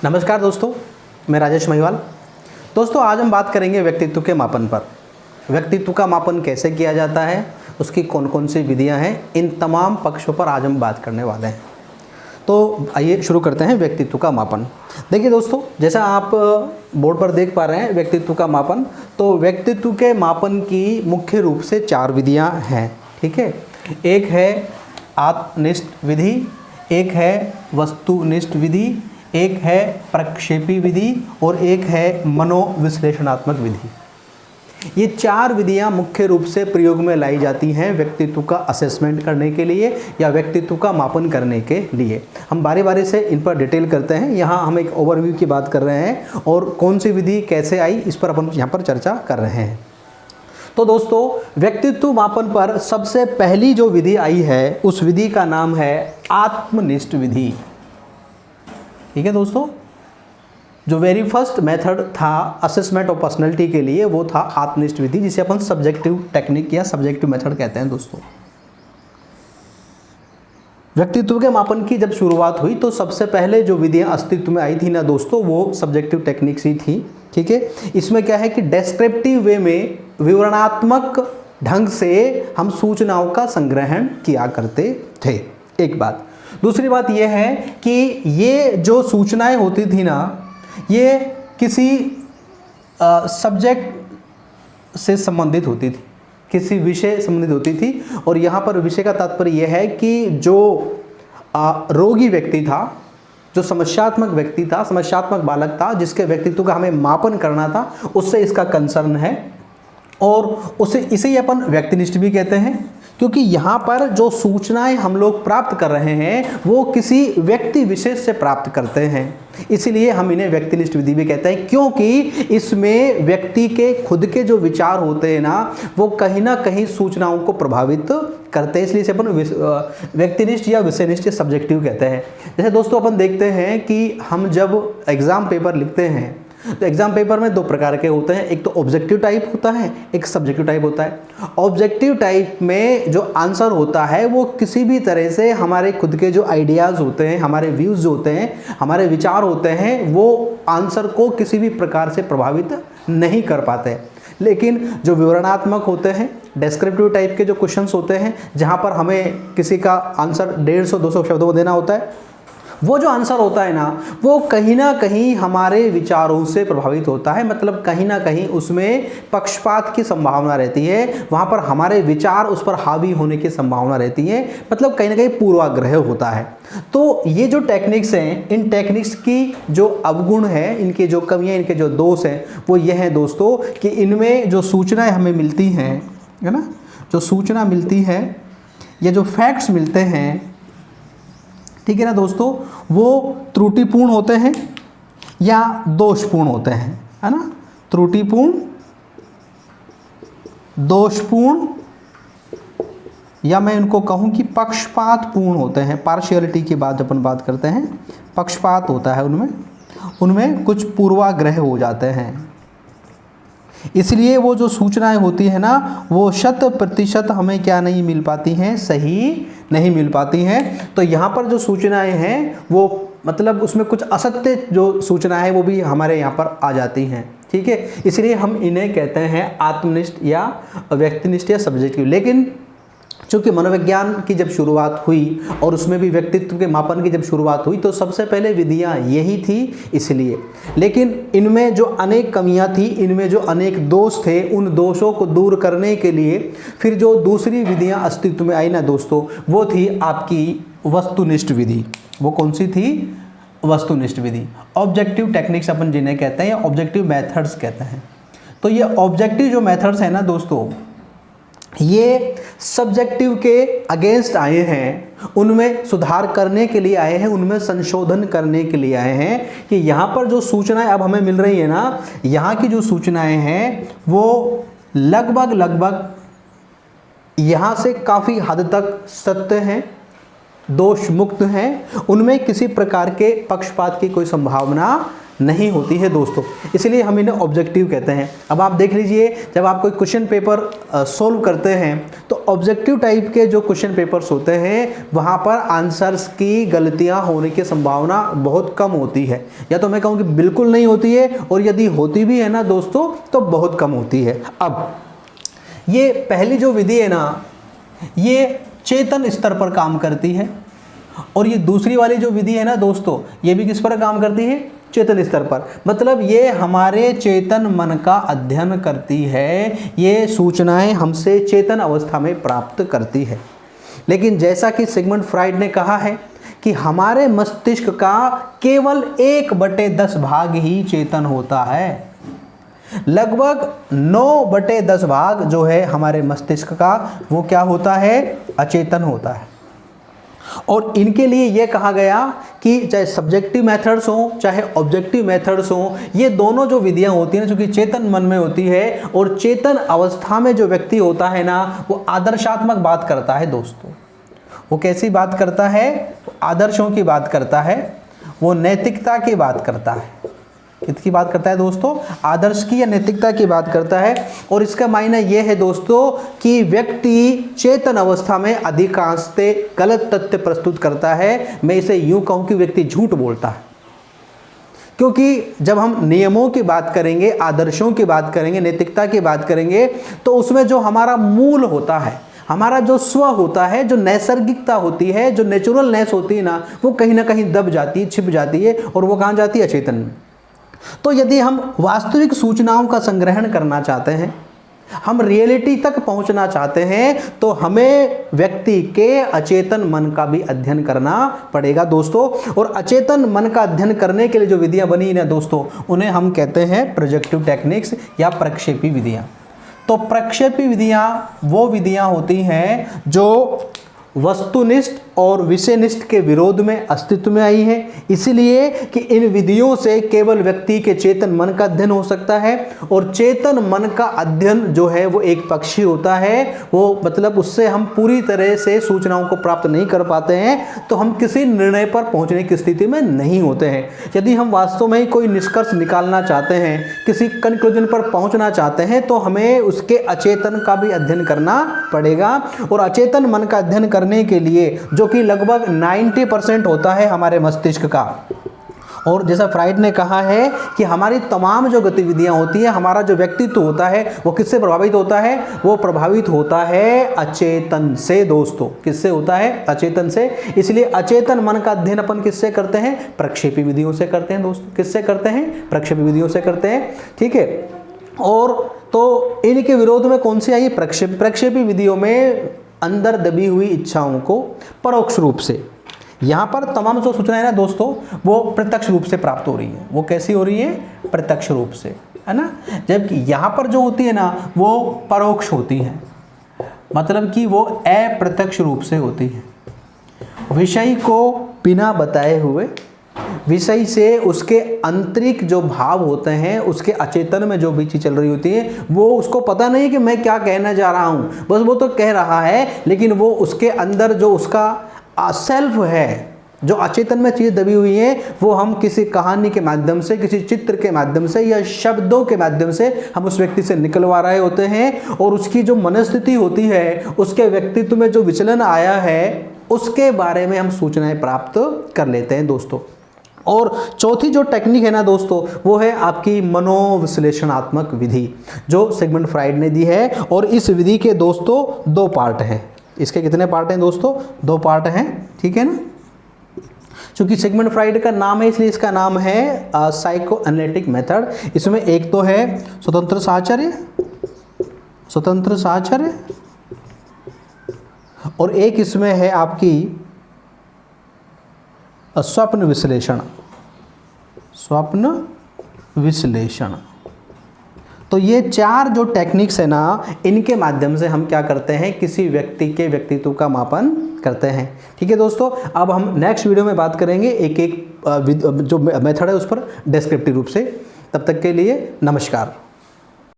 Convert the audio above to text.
नमस्कार दोस्तों, मैं राजेश महिवाल। दोस्तों, आज हम बात करेंगे व्यक्तित्व के मापन पर। व्यक्तित्व का मापन कैसे किया जाता है, उसकी कौन कौन सी विधियां हैं, इन तमाम पक्षों पर आज हम बात करने वाले हैं। तो आइए शुरू करते हैं व्यक्तित्व का मापन। देखिए दोस्तों, जैसा आप बोर्ड पर देख पा रहे हैं व्यक्तित्व का मापन, तो व्यक्तित्व के मापन की मुख्य रूप से 4 विधियां हैं। ठीक है, एक है आत्मनिष्ठ विधि, एक है वस्तुनिष्ठ विधि, एक है प्रक्षेपी विधि और एक है मनोविश्लेषणात्मक विधि। ये 4 विधियां मुख्य रूप से प्रयोग में लाई जाती हैं व्यक्तित्व का असेसमेंट करने के लिए या व्यक्तित्व का मापन करने के लिए। हम बारी बारी से इन पर डिटेल करते हैं। यहाँ हम एक ओवरव्यू की बात कर रहे हैं और कौन सी विधि कैसे आई इस पर अपन यहाँ पर चर्चा कर रहे हैं। तो दोस्तों, व्यक्तित्व मापन पर सबसे पहली जो विधि आई है उस विधि का नाम है आत्मनिष्ठ विधि। ठीक है दोस्तों, जो वेरी फर्स्ट मेथड था असेसमेंट ऑफ पर्सनैलिटी के लिए वो था आत्मनिष्ठ विधि, जिसे अपन सब्जेक्टिव टेक्निक या सब्जेक्टिव मेथड कहते हैं। दोस्तों, व्यक्तित्व के मापन की जब शुरुआत हुई तो सबसे पहले जो विधियां अस्तित्व में आई थी ना दोस्तों, वो सब्जेक्टिव टेक्निक्स ही थी। ठीक है, इसमें क्या है कि डेस्क्रिप्टिव वे में विवरणात्मक ढंग से हम सूचनाओं का संग्रहण किया करते थे। एक बात। दूसरी बात यह है कि ये जो सूचनाएं होती थी ना, ये किसी सब्जेक्ट से संबंधित होती थी, किसी विषय संबंधित होती थी। और यहाँ पर विषय का तात्पर्य यह है कि जो रोगी व्यक्ति था, जो समस्यात्मक व्यक्ति था, समस्यात्मक बालक था, जिसके व्यक्तित्व का हमें मापन करना था, उससे इसका कंसर्न है। और उसे इसे ही अपन व्यक्तिनिष्ठ भी कहते हैं, क्योंकि यहाँ पर जो सूचनाएं हम लोग प्राप्त कर रहे हैं वो किसी व्यक्ति विशेष से प्राप्त करते हैं, इसलिए हम इन्हें व्यक्तिनिष्ठ विधि भी कहते हैं। क्योंकि इसमें व्यक्ति के खुद के जो विचार होते हैं ना, वो कहीं ना कहीं सूचनाओं को प्रभावित करते हैं, इसलिए इसे अपन व्यक्तिनिष्ठ या विषयनिष्ठ सब्जेक्टिव कहते हैं। जैसे दोस्तों, अपन देखते हैं कि हम जब एग्जाम पेपर लिखते हैं तो एग्जाम पेपर में 2 प्रकार के होते हैं, एक तो ऑब्जेक्टिव टाइप होता है, एक सब्जेक्टिव टाइप होता है। ऑब्जेक्टिव टाइप में जो आंसर होता है वो किसी भी तरह से हमारे खुद के जो आइडियाज़ होते हैं, हमारे व्यूज़ होते हैं, हमारे विचार होते हैं, वो आंसर को किसी भी प्रकार से प्रभावित नहीं कर पाते। लेकिन जो विवरणात्मक होते हैं, डेस्क्रिप्टिव टाइप के जो क्वेश्चंस होते हैं, जहाँ पर हमें किसी का आंसर 150-200 शब्दों में देना होता है, वो जो आंसर होता है ना, वो कहीं ना कहीं हमारे विचारों से प्रभावित होता है। मतलब कहीं ना कहीं उसमें पक्षपात की संभावना रहती है, वहाँ पर हमारे विचार उस पर हावी होने की संभावना रहती है, मतलब कहीं ना कहीं पूर्वाग्रह होता है। तो ये जो टेक्निक्स हैं, इन टेक्निक्स की जो अवगुण है, इनके जो कमियाँ, इनके जो दोष हैं, वो ये हैं दोस्तों कि इनमें जो सूचनाएँ हमें मिलती हैं, है ना, जो सूचना मिलती है या जो फैक्ट्स मिलते हैं, ठीक है ना दोस्तों, वो त्रुटिपूर्ण होते हैं या दोषपूर्ण होते हैं, है ना। त्रुटिपूर्ण, दोषपूर्ण, या मैं इनको कहूँ कि पक्षपातपूर्ण होते हैं। पार्शियलिटी की बात अपन बात करते हैं, पक्षपात होता है उनमें कुछ पूर्वाग्रह हो जाते हैं। इसलिए वो जो सूचनाएं होती है ना, वो 100% हमें क्या नहीं मिल पाती हैं, सही नहीं मिल पाती हैं। तो यहाँ पर जो सूचनाएं हैं वो मतलब उसमें कुछ असत्य जो सूचना है वो भी हमारे यहाँ पर आ जाती हैं। ठीक है, इसलिए हम इन्हें कहते हैं आत्मनिष्ठ या व्यक्तिनिष्ठ या सब्जेक्टिव। लेकिन चूँकि मनोविज्ञान की जब शुरुआत हुई और उसमें भी व्यक्तित्व के मापन की जब शुरुआत हुई तो सबसे पहले विधियाँ यही थी, इसलिए। लेकिन इनमें जो अनेक कमियाँ थी, इनमें जो अनेक दोष थे, उन दोषों को दूर करने के लिए फिर जो दूसरी विधियाँ अस्तित्व में आई ना दोस्तों, वो थी आपकी वस्तुनिष्ठ विधि। वो कौन सी थी? वस्तुनिष्ठ विधि। ऑब्जेक्टिव टेक्निक्स अपन जिन्हें कहते हैं या ऑब्जेक्टिव मेथड्स कहते हैं। तो ये ऑब्जेक्टिव जो मेथड्स हैं ना दोस्तों, ये सब्जेक्टिव के अगेंस्ट आए हैं, उनमें सुधार करने के लिए आए हैं, उनमें संशोधन करने के लिए आए हैं कि यहाँ पर जो सूचनाएं अब हमें मिल रही है ना, यहाँ की जो सूचनाएं हैं वो लगभग यहाँ से काफ़ी हद तक सत्य हैं, दोष मुक्त हैं, उनमें किसी प्रकार के पक्षपात की कोई संभावना नहीं होती है दोस्तों, इसलिए हम इन्हें ऑब्जेक्टिव कहते हैं। अब आप देख लीजिए, जब आप कोई क्वेश्चन पेपर सोल्व करते हैं तो ऑब्जेक्टिव टाइप के जो क्वेश्चन पेपर्स होते हैं वहाँ पर आंसर्स की गलतियाँ होने की संभावना बहुत कम होती है, या तो मैं कहूँ कि बिल्कुल नहीं होती है, और यदि होती भी है ना दोस्तों तो बहुत कम होती है। अब ये पहली जो विधि है ना, ये चेतन स्तर पर काम करती है, और ये दूसरी वाली जो विधि है ना दोस्तों, ये भी किस पर काम करती है? चेतन स्तर पर। मतलब ये हमारे चेतन मन का अध्ययन करती है, ये सूचनाएं हमसे चेतन अवस्था में प्राप्त करती है। लेकिन जैसा कि सिगमंड फ्राइड ने कहा है कि हमारे मस्तिष्क का केवल 1/10 भाग ही चेतन होता है। लगभग 9/10 भाग जो है हमारे मस्तिष्क का, वो क्या होता है? अचेतन होता है। और इनके लिए यह कहा गया कि चाहे सब्जेक्टिव मेथड्स हों चाहे ऑब्जेक्टिव मेथड्स हों, ये दोनों जो विधियां होती हैं चूंकि चेतन मन में होती है, और चेतन अवस्था में जो व्यक्ति होता है ना, वो आदर्शात्मक बात करता है दोस्तों। वो कैसी बात करता है? आदर्शों की बात करता है, वो नैतिकता की बात करता है। किसकी बात करता है दोस्तों? आदर्श की या नैतिकता की बात करता है। और इसका मायना यह है दोस्तों कि व्यक्ति चेतन अवस्था में अधिकांशतः गलत तथ्य प्रस्तुत करता है। मैं इसे यूं कहूं कि व्यक्ति झूठ बोलता है, क्योंकि जब हम नियमों की बात करेंगे, आदर्शों की बात करेंगे, नैतिकता की बात करेंगे, तो उसमें जो हमारा मूल होता है, हमारा जो स्व होता है, जो नैसर्गिकता होती है, जो नेचुरलनेस होती है ना, वो कहीं ना कहीं दब जाती है, छिप जाती है, और वो कहाँ जाती है? अचेतन में। तो यदि हम वास्तविक सूचनाओं का संग्रहण करना चाहते हैं, हम रियलिटी तक पहुंचना चाहते हैं, तो हमें व्यक्ति के अचेतन मन का भी अध्ययन करना पड़ेगा दोस्तों। और अचेतन मन का अध्ययन करने के लिए जो विधियां बनी ना दोस्तों, उन्हें हम कहते हैं प्रोजेक्टिव टेक्निक्स या प्रक्षेपी विधियां। तो प्रक्षेपी विधियां वो विधियां होती हैं जो वस्तुनिष्ठ और विषयनिष्ठ के विरोध में अस्तित्व में आई है, इसलिए कि इन विधियों से केवल व्यक्ति के चेतन मन का अध्ययन हो सकता है। और चेतन मन का अध्ययन जो है वो एक पक्षी होता है, वो मतलब उससे हम पूरी तरह से सूचनाओं को प्राप्त नहीं कर पाते हैं, तो हम किसी निर्णय पर पहुंचने की स्थिति में नहीं होते हैं। यदि हम वास्तव में कोई निष्कर्ष निकालना चाहते हैं, किसी कंक्लूजन पर पहुंचना चाहते हैं, तो हमें उसके अचेतन का भी अध्ययन करना पड़ेगा। और अचेतन मन का अध्ययन करने के लिए, जो कि लगभग 90% होता है हमारे मस्तिष्क का, और जैसा फ्राइड ने कहा है कि हमारी तमाम जो गतिविधियां होती हैं, हमारा जो व्यक्तित्व होता है, वो किससे प्रभावित होता है? वो प्रभावित होता है अचेतन से दोस्तों। किससे होता है? अचेतन से। इसलिए अचेतन मन का अध्ययन अपन किससे करते हैं? प्रक्षेपी विधियों से करते हैं दोस्तों। किससे करते हैं? प्रक्षेपी विधियों से करते हैं, ठीक है। और तो इनके विरोध में कौन सी आई? प्रक्षेपी विधियों में अंदर दबी हुई इच्छाओं को परोक्ष रूप से, यहाँ पर तमाम जो सूचनाएं ना दोस्तों, वो प्रत्यक्ष रूप से प्राप्त हो रही है। वो कैसी हो रही है? प्रत्यक्ष रूप से, है ना। जबकि यहाँ पर जो होती है ना, वो परोक्ष होती है, मतलब कि वो अप्रत्यक्ष रूप से होती है। विषय को बिना बताए हुए, विषय से उसके आंतरिक जो भाव होते हैं, उसके अचेतन में जो भी चीज़ चल रही होती है, वो उसको पता नहीं कि मैं क्या कहना जा रहा हूँ, बस वो तो कह रहा है, लेकिन वो उसके अंदर जो उसका सेल्फ है, जो अचेतन में चीज़ दबी हुई है, वो हम किसी कहानी के माध्यम से, किसी चित्र के माध्यम से या शब्दों के माध्यम से हम उस व्यक्ति से निकलवा रहे होते हैं। और उसकी जो मनस्थिति होती है, उसके व्यक्तित्व में जो विचलन आया है, उसके बारे में हम सूचनाएं प्राप्त कर लेते हैं दोस्तों। और चौथी जो टेक्निक है ना दोस्तों, वो है आपकी मनोविश्लेषणात्मक विधि, जो सिगमंड फ्राइड ने दी है। और इस विधि के दोस्तों 2 पार्ट हैं। इसके कितने पार्ट हैं दोस्तों? 2 पार्ट हैं, ठीक है ना। क्योंकि सिगमंड फ्राइड का नाम है, इसलिए इसका नाम है साइको एनालिटिक मेथड। इसमें एक तो है स्वतंत्र साहचर्य, और एक इसमें है आपकी स्वप्न विश्लेषण। तो ये 4 जो टेक्निक्स है ना, इनके माध्यम से हम क्या करते हैं? किसी व्यक्ति के व्यक्तित्व का मापन करते हैं, ठीक है दोस्तों। अब हम नेक्स्ट वीडियो में बात करेंगे एक एक जो मेथड है उस पर डिस्क्रिप्टिव रूप से। तब तक के लिए नमस्कार।